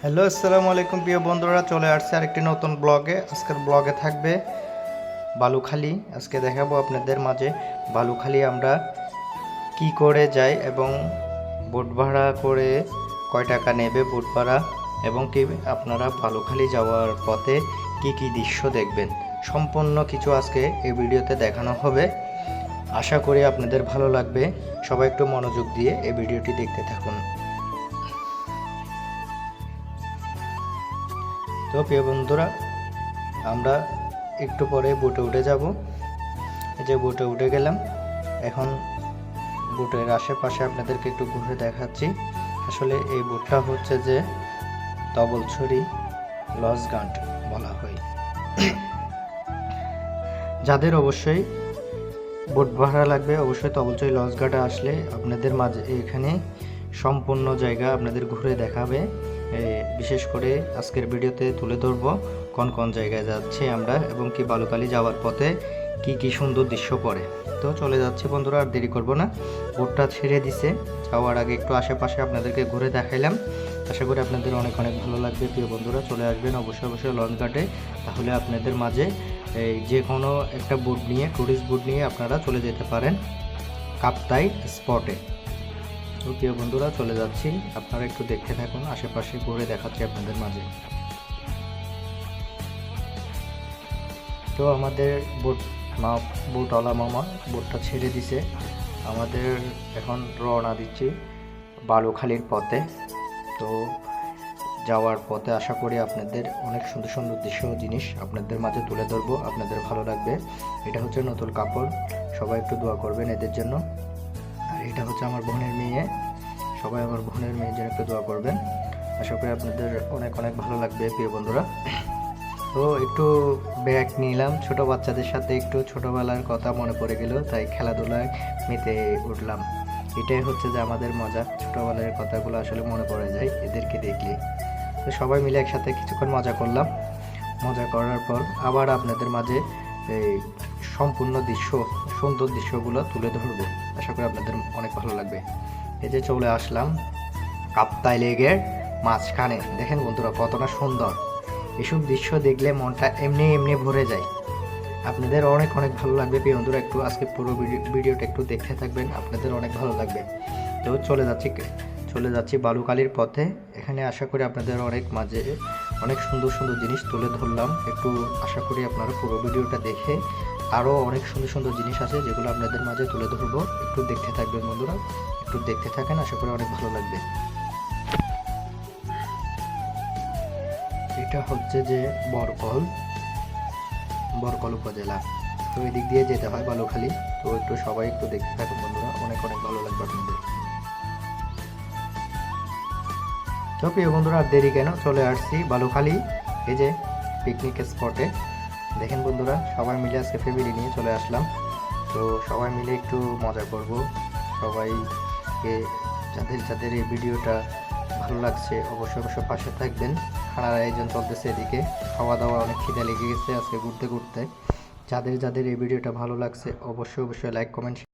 Hello, আসসালামু আলাইকুম প্রিয় বন্ধুরা, চলে আসছে আরেকটি নতুন ব্লগে। আজকের ব্লগে থাকবে বালুখালী। আজকে দেখাবো আপনাদের মাঝে বালুখালী আমরা কি করে যাই এবং বোট ভাড়া করে কয় টাকা নেবে বোট ভাড়া, এবং কি আপনারা বালুখালী যাওয়ার পথে কি কি দৃশ্য দেখবেন, সম্পূর্ণ কিছু আজকে এই ভিডিওতে দেখানো হবে। আশা করি আপনাদের ভালো লাগবে। সবাই একটু মনোযোগ দিয়ে এই ভিডিওটি দেখতে থাকুন। তো প্রিয় বন্ধুরা, আমরা একটু পরে বোটে উঠে যাব। এই যে বোটে উঠে গেলাম। এখন বোটের আশেপাশে আপনাদেরকে একটু ঘুরে দেখাচ্ছি। আসলে এই বোটটা হচ্ছে যে তবলছড়ি লঞ্চ ঘাট বলা হয়। যাদের অবশ্যই বোট ভাড়া লাগবে, অবশ্যই তবলছড়ি লঞ্চ ঘাটে আসলে আপনাদের মাঝে এখানে সম্পূর্ণ জায়গা আপনাদের ঘুরে দেখাবে। বিশেষ করে আজকের ভিডিওতে তুলে ধরব কোন কোন জায়গায় যাচ্ছে আমরা, এবং কি বালুখালী যাওয়ার পথে কি কি সুন্দর দৃশ্য পড়ে। তো চলে যাচ্ছে বন্ধুরা, আর দেরি করব না। বোটটা ছেড়ে দিছে, যাওয়ার আগে একটু আশেপাশে আপনাদেরকে ঘুরে দেখাইলাম। আশা করি আপনাদের অনেক অনেক ভালো লাগবে। প্রিয় বন্ধুরা, চলে আসবেন অবশ্যই অবশ্যই লঞ্চ ঘাটে। তাহলে আপনাদের মাঝে এই যে কোনো একটা বোট নিয়ে, ট্যুরিস্ট বোট নিয়ে আপনারা চলে যেতে পারেন কাপ্তাই স্পটে। তো প্রিয় বন্ধুরা, চলে যাচ্ছি, আপনারা একটু দেখতে থাকুন। আশেপাশে ঘুরে দেখাচ্ছি আপনাদের মাঝে। তো আমাদের বোটওয়ালা মামা বোটটা ছেড়ে দিছে, আমাদের এখন রওনা দিচ্ছি বালুখালীর পথে। তো যাওয়ার পথে আশা করি আপনাদের অনেক সুন্দর সুন্দর দৃশ্য জিনিস আপনাদের মাঝে তুলে ধরবো, আপনাদের ভালো লাগবে। এটা হচ্ছে নতুন কাপড়, সবাই একটু দোয়া করবেন এদের জন্য। আর এটা হচ্ছে আমার বোনের মেয়ে, সবাই আমার বোনের মেয়ের জন্য একটু দোয়া করবেন। আশা করি আপনাদের অনেক অনেক ভালো লাগবে প্রিয় বন্ধুরা। তো একটু ব্যাগ নিলাম, ছোট বাচ্চাদের সাথে একটু ছোটবেলার কথা মনে পড়ে গেল, তাই খেলাধুলায় মেতে উঠলাম। এটাই হচ্ছে যে আমাদের মজা, ছোটবেলার কথাগুলো আসলে মনে পড়ে যায় এদেরকে দেখলে। তো সবাই মিলে একসাথে কিছুক্ষণ মজা করলাম। মজা করার পর আবার আপনাদের মাঝে এই সম্পূর্ণ দৃশ্য, সুন্দর দৃশ্যগুলো তুলে ধরবো। আশা করি আপনাদের অনেক ভালো লাগবে। এই যে চলে আসলাম কাপ্তাই লেকের মাঝখানে। দেখেন বন্ধুরা, কতটা সুন্দর। এসব দৃশ্য দেখলে মনটা এমনি এমনি ভরে যায়। আপনাদের অনেক অনেক ভালো লাগবে প্রিয় বন্ধুরা। একটু আজকে পুরো ভিডিওটা একটু দেখতে থাকবেন, আপনাদের অনেক ভালো লাগবে। তো চলে যাচ্ছি বালুখালীর পথে। এখানে আশা করি আপনাদের অনেক মাঝে অনেক সুন্দর সুন্দর জিনিস তুলে ধরলাম। একটু আশা করি আপনারা পুরো ভিডিওটা দেখে আরও অনেক সুন্দর সুন্দর জিনিস আছে যেগুলো আপনাদের মাঝে তুলে ধরবো। একটু দেখতে থাকবেন বন্ধুরা, একটু দেখতে থাকেন, আশা করি অনেক ভালো লাগবে। এটা হচ্ছে যে বরকল উপজেলা। তো এই দিক দিয়ে যেতে হয় বালুখালী। তো একটু সবাই একটু দেখতে থাকুন বন্ধুরা, অনেক অনেক ভালো লাগবে আপনাদের। তো প্রিয় বন্ধুরা, আর দেরি কেন, চলে আসছি বালুখালী এই যে পিকনিক স্পটে। দেখেন বন্ধুরা, সবাই মিলে আজকে ফ্যামিলি নিয়ে চলে আসলাম। তো সবাই মিলে একটু মজা করব। সবাইকে যাদের যাদের এই ভিডিওটা ভালো লাগছে অবশ্যই অবশ্যই পাশে থাকবেন। খানার আয়োজন চলতেছে এদিকে, খাওয়া দাওয়া, অনেক খিদে লেগে গেছে আজকে ঘুরতে ঘুরতে। যাদের যাদের এই ভিডিওটা ভালো লাগছে অবশ্যই অবশ্যই লাইক কমেন্ট